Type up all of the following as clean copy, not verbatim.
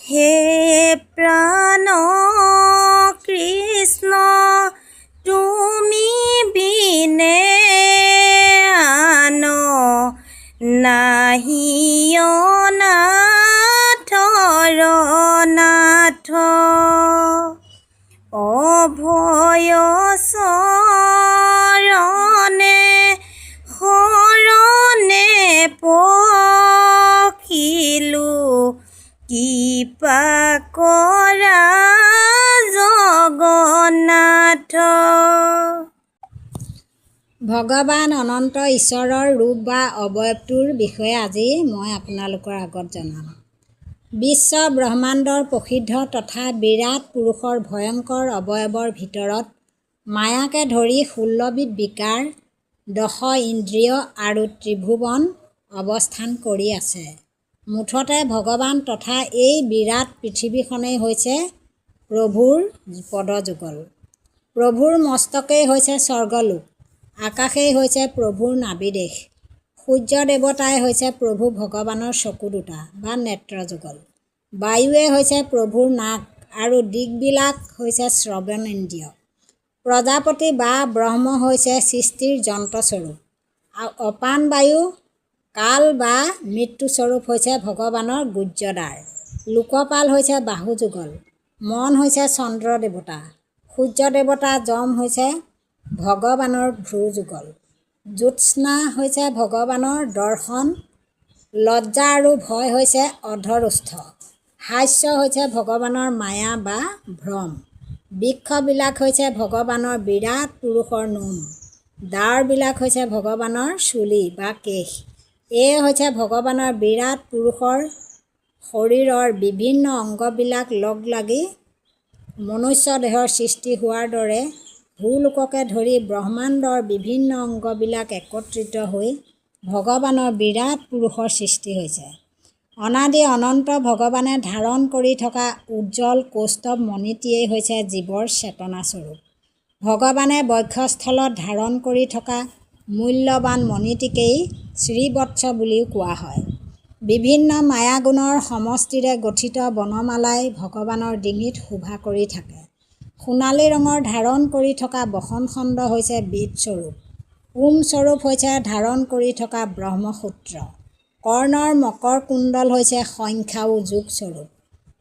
হে প্ৰাণ কৃষ্ণ তুমি বিনে আন নাহি অনাথৰ নাথ অভয় চৰণে শৰণে পখিলো কৃপা কৰা জগন্নাথ। ভগৱান অনন্ত ঈশ্বৰৰ ৰূপ বা অৱয়ৱটোৰ বিষয়ে আজি মই আপোনালোকৰ আগত জনাম। বিশ্ব ব্ৰহ্মাণ্ডৰ প্ৰসিদ্ধ তথা বিৰাট পুৰুষৰ ভয়ংকৰ অৱয়ৱৰ ভিতৰত মায়াকে ধৰি 16বিধ বিকাৰ, 10 ইন্দ্ৰিয় আৰু ত্ৰিভুৱন অৱস্থান কৰি আছে। মুঠতে ভগৱান তথা এই বিৰাট পৃথিৱীখনেই হৈছে প্ৰভুৰ পদযুগল। প্ৰভুৰ মস্তকেই হৈছে স্বৰ্গলোক, আকাশেই হৈছে প্ৰভুৰ নাভিদেশ, সূৰ্য দেৱতাই হৈছে প্ৰভু ভগৱানৰ চকু দুটা বা নেত্ৰযুগল, বায়ুৱে হৈছে প্ৰভুৰ নাক আৰু দিকবিলাক হৈছে শ্ৰৱণেন্দ্ৰিয়, প্ৰজাপতি বা ব্ৰহ্ম হৈছে সৃষ্টিৰ যন্ত্ৰস্বৰূপ, অপান বায়ু কাল বা মৃত্যুস্বৰূপ হৈছে ভগৱানৰ গুহ্যদ্বাৰ, লোকপাল হৈছে বাহুযুগল, মন হৈছে চন্দ্ৰ দেৱতা, সূৰ্য দেৱতা যম হৈছে ভগৱানৰ ভ্ৰুযুগল, জ্যোৎস্না হৈছে ভগৱানৰ দৰ্শন, লজ্জা আৰু ভয় হৈছে অধৰোষ্ঠ, হাস্য হৈছে ভগৱানৰ মায়া বা ভ্ৰম, বৃক্ষবিলাক হৈছে ভগৱানৰ বিৰাট পুৰুষৰ নোম, ডাৱৰবিলাক হৈছে ভগৱানৰ চুলি বা কেশ। এই হৈছে ভগৱানৰ বিৰাট পুৰুষৰ শৰীৰৰ বিভিন্ন অংগবিলাক লগ লাগি মনুষ্য দেহৰ সৃষ্টি হোৱাৰ দৰে ভূলোককে ধৰি ব্ৰহ্মাণ্ডৰ বিভিন্ন অংগবিলাক একত্ৰিত হৈ ভগৱানৰ বিৰাট পুৰুষৰ সৃষ্টি হৈছে। অনাদি অনন্ত ভগৱানে ধাৰণ কৰি থকা উজ্জ্বল কৌস্তুভ মণিটিয়েই হৈছে জীৱৰ চেতনাস্বৰূপ। ভগৱানে বক্ষস্থলত ধাৰণ কৰি থকা মূল্যৱান মণিটিকেই শ্ৰীবৎস বুলিও কোৱা হয়। বিভিন্ন মায়াগুণৰ সমষ্টিৰে গঠিত বনমালাই ভগৱানৰ ডিঙিত শোভা কৰি থাকে। সোণালী ৰঙৰ ধাৰণ কৰি থকা বসনখণ্ড হৈছে বেদস্বৰূপ, ওমস্বৰূপ হৈছে ধাৰণ কৰি থকা ব্ৰহ্মসূত্ৰ, কৰ্ণৰ মকৰ কুণ্ডল হৈছে সংখ্যা আৰু যোগস্বৰূপ।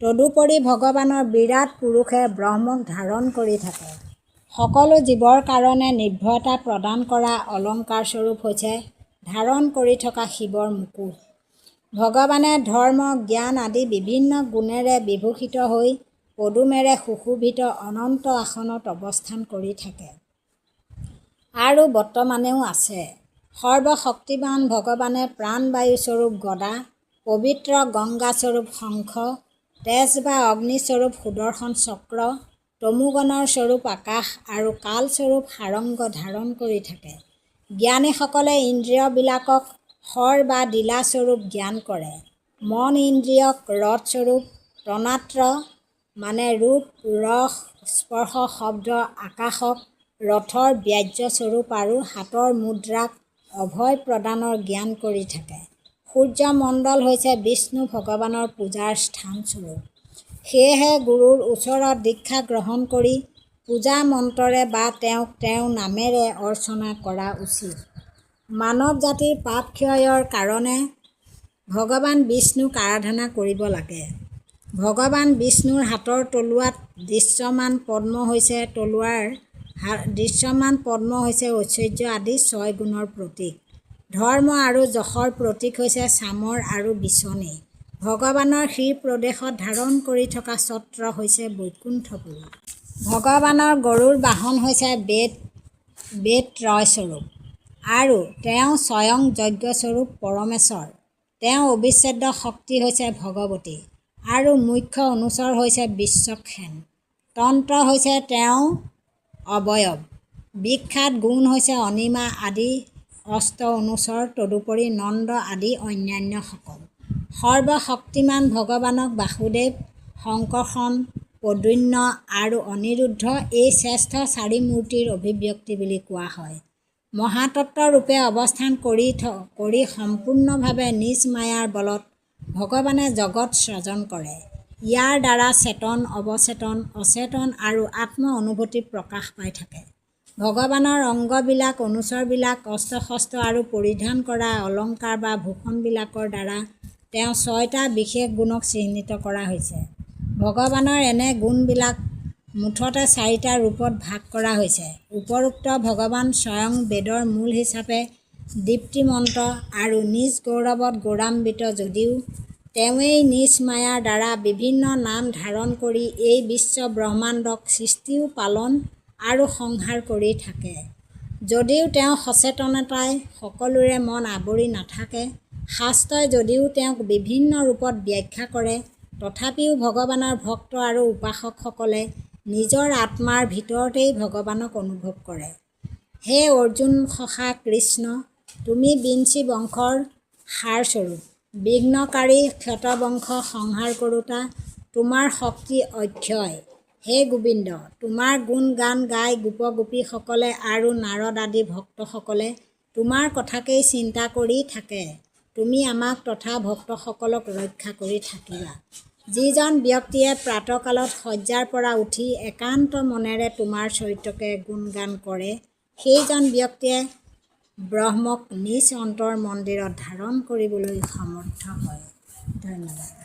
তদুপৰি ভগৱানৰ বিৰাট পুৰুষে ব্ৰহ্মক ধাৰণ কৰি থাকে। সকলো জীৱৰ কাৰণে নিৰ্ভয়তা প্ৰদান কৰা অলংকাৰস্বৰূপ হৈছে ধাৰণ কৰি থকা শিৱৰ মুকুট। ভগৱানে ধৰ্ম জ্ঞান আদি বিভিন্ন গুণেৰে বিভূষিত হৈ পদুমেৰে সুশোভিত অনন্ত আসনত অৱস্থান কৰি থাকে আৰু বৰ্তমানেও আছে। সৰ্বশক্তিমান ভগৱানে প্ৰাণবায়ুস্বৰূপ গদা, পবিত্ৰ গংগাস্বৰূপ শংখ, তেজ বা অগ্নিস্বৰূপ সুদৰ্শন চক্ৰ, তমোগণৰ স্বৰূপ আকাশ আৰু কালস্বৰূপ সাৰংগ ধাৰণ কৰি থাকে। জ্ঞানীসকলে ইন্দ্ৰিয়বিলাকক শৰ বা দিলাস্বৰূপ জ্ঞান কৰে। মন ইন্দ্ৰিয়ক ৰথস্বৰূপ, তন্মাত্ৰ মানে ৰূপ, ৰস, স্পৰ্শ, শব্দ, আকাশক ৰথৰ ব্যাহ্যস্বৰূপ আৰু হাতৰ মুদ্ৰাক অভয় প্ৰদানৰ জ্ঞান কৰি থাকে। সূৰ্যমণ্ডল হৈছে বিষ্ণু ভগৱানৰ পূজাৰ স্থানস্বৰূপ। সেয়েহে গুৰুৰ ওচৰত দীক্ষা গ্ৰহণ কৰি পূজা মন্ত্ৰৰে বা তেওঁক তেওঁৰ নামেৰে অৰ্চনা কৰা উচিত। মানৱ জাতিৰ পাপ ক্ষয়ৰ কাৰণে ভগৱান বিষ্ণুক আৰাধনা কৰিব লাগে। ভগৱান বিষ্ণুৰ হাতৰ তলুৱাত দৃশ্যমান পদ্ম হৈছে দৃশ্যমান পদ্ম হৈছে ঐশ্বৰ্য আদি 6 গুণৰ প্ৰতীক। ধৰ্ম আৰু যশৰ প্ৰতীক হৈছে চামৰ আৰু বিচনী। ভগৱানৰ শিৰ প্ৰদেশত ধাৰণ কৰি থকা ছত্ৰ হৈছে বৈকুণ্ঠপুৰী। ভগৱানৰ গৰুৰ বাহন হৈছে বেদত্ৰয়স্বৰূপ আৰু তেওঁ স্বয়ং যজ্ঞস্বৰূপ পৰমেশ্বৰ। তেওঁ অবিচ্ছেদ্য শক্তি হৈছে ভগৱতী আৰু মুখ্য অনুচৰ হৈছে বিশ্বক্সেন। তন্ত্ৰ হৈছে তেওঁ অৱয়ব। বিখ্যাত গুণ হৈছে অনিমা আদি অষ্ট অনুচৰ, তদুপৰি নন্দ আদি অন্যান্যসকল। সৰ্বশক্তিমান ভগৱানক বাসুদেৱ, সংকৰ্ষণ, প্ৰদ্যুম্ন আৰু অনিৰুদ্ধ এই শ্ৰেষ্ঠ 4 মূৰ্তিৰ অভিব্যক্তি বুলি কোৱা হয়। মহাতত্ত্ব ৰূপে অৱস্থান কৰি সম্পূৰ্ণভাৱে নিজ মায়াৰ বলত ভগৱানে জগত সৃজন কৰে। ইয়াৰ দ্বাৰা চেতন, অৱচেতন, অচেতন আৰু আত্ম অনুভূতি প্ৰকাশ পাই থাকে। ভগৱানৰ অংগবিলাক, অনুচৰবিলাক, অস্ত্ৰ-শস্ত্ৰ আৰু পৰিধান কৰা অলংকাৰ বা ভূষণবিলাকৰ দ্বাৰা তেওঁ 6টা বিশেষ গুণক চিহ্নিত কৰা হৈছে। ভগৱানৰ এনে গুণবিলাক মুঠতে 4টা ৰূপত ভাগ কৰা হৈছে। উপৰোক্ত ভগৱান স্বয়ং বেদৰ মূল হিচাপে দীপ্তিমন্ত আৰু নিজ গৌৰৱত গৌৰৱান্বিত যদিও তেওঁৱেই নিজ মায়াৰ দ্বাৰা বিভিন্ন নাম ধাৰণ কৰি এই বিশ্ব ব্ৰহ্মাণ্ডক সৃষ্টিও পালন আৰু সংহাৰ কৰি থাকে। যদিও তেওঁ সচেতনতাই সকলোৰে মন আৱৰি নাথাকে, শাস্ত্ৰই যদিও তেওঁক বিভিন্ন ৰূপত ব্যাখ্যা কৰে, তথাপিও ভগৱানৰ ভক্ত আৰু উপাসকসকলে নিজৰ আত্মাৰ ভিতৰতেই ভগৱানক অনুভৱ কৰে। হে অৰ্জুন সখা কৃষ্ণ, তুমি বিঞ্চি বংশৰ সাৰস্বৰূপ, বিঘ্নকাৰী ক্ষতবংশ সংহাৰ কৰোঁতা, তোমাৰ শক্তি অক্ষয়। হে গোবিন্দ, তোমাৰ গুণ গান গাই গোপ-গোপীসকলে আৰু নাৰদ আদি ভক্তসকলে তোমাৰ কথাকেই চিন্তা কৰি থাকে। তুমি আমাক তথা ভক্তসকলক ৰক্ষা কৰি থাকিবা। যিজন ব্যক্তিয়ে প্ৰাতঃকালত শয্যাৰ পৰা উঠি একান্ত মনেৰে তোমাৰ চৰিত্ৰকে গুণগান কৰে, সেইজন ব্যক্তিয়ে ব্ৰহ্মক নিজ অন্তৰ মন্দিৰত ধাৰণ কৰিবলৈ সমৰ্থ হয়। ধন্যবাদ।